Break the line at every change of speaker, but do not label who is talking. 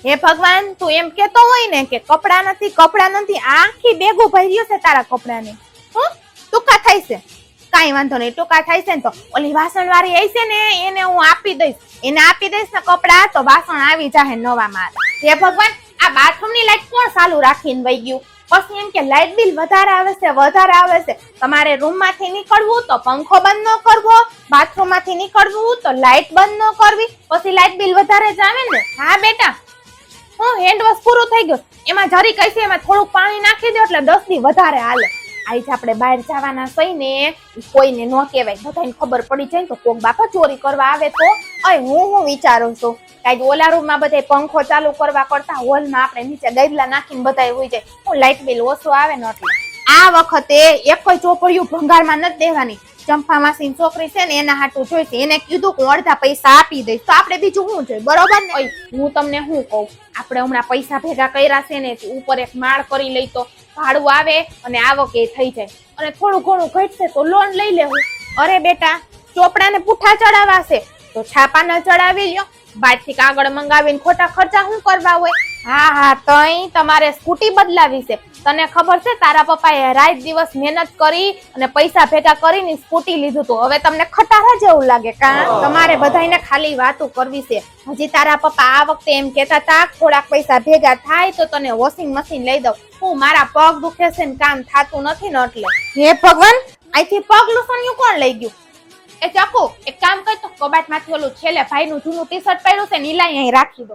હે ભગવાન, તું એમ કેતો હોય ને કે કપડા નથી, આખી બેગો ભર્યો છે તારા કપડાની. હું ટૂંકા થાય છે, કાઈ વાંધો નહીં, ટૂંકા થાય છે ને તો ઓલી વાસણ વાળી આવી છે ને એને હું આપી દઈશ, ને કપડા તો વાસણ આવી જાહે નવા માર. હે ભગવાન, આ બાથરૂમ ની લાઈટ કોણ ચાલુ રાખીને વઈ ગયું? પછી એમ કે લાઈટ બિલ વધારે આવે છે. તમારે રૂમ માંથી નીકળવું તો પંખો બંધ ન કરવો, બાથરૂમ માંથી નીકળવું તો લાઈટ બંધ ન કરવી, પછી લાઈટ બિલ વધારે જ આવે ને. હા બેટા, હું હેન્ડ વોશ પૂરું થઈ ગયું, એમાં જરી કઈ છે એમાં થોડુંક પાણી નાખી દો એટલે 10 દી વધારે હાલે. આજે આપણે બહાર જવાના સહી ને કોઈને ન કહેવાય, બધાને ખબર પડી જાય તો કોક બાપા ચોરી કરવા આવે તો. હું વિચારું છું કાંઈ ઓલા રૂમમાં બધા પંખો ચાલુ કરવા કરતા હોલમાં આપણે નીચે ગૈદલા નાખીને બધા હોઈ જાય, હું લાઈટ બિલ ઓછું આવે ને એટલે. આ વખતે એકય ચોપડિયું ભંગારમાં નથી દેવાની. ચંપા માસી છોકરી છે ને એના હાટું જોઈશે, એને કીધું કે અડધા પૈસા આપી દઈશ, તો આપણે બીજું શું જોઈએ, બરોબર ને? હું તમને શું કહું, આપણે હમણાં પૈસા ભેગા કર્યા છે ને ઉપર એક માળ કરી લઈ તો ભાડું આવે અને આવક એ થઈ જાય, અને થોડું ઘણું ઘટશે તો લોન લઈ લેવું. અરે બેટા, ચોપડાને પૂઠા ચડાવાશે તો છાપાના ચડાવી લ્યો, બહારથી કાગળ મંગાવીને ખોટા ખર્ચા શું કરવા હોય? હા તઈ તમારે સ્કૂટી બદલાવી છે. તને ખબર છે તારા પપ્પાએ રાત દિવસ મહેનત કરી અને પૈસા ભેગા કરીને સ્કૂટી લીધું હતું. હવે તમને ખટારા જેવું લાગે કા? તમારે બધાને ખાલી વાતો કરવી છે. હજી તારા પપ્પા આ વખતે એમ કહેતા હતા થોડાક પૈસા ભેગા થાય તો તને વોશિંગ મશીન લઈ દઉં. હું મારા પગ દુખે છે ને કામ થાતું નથી ને એટલે. હે ભગવાન, અહીંથી પગ લૂસણ્યું કોણ લઈ ગયું? એ ચાકુ એક કામ કર તો કબાટ માંથી ઓલું છેલ્લે ભાઈ નું જૂનું ટી શર્ટ પહેર્યું છે ને ઈ લાઈ અહીં રાખી દો.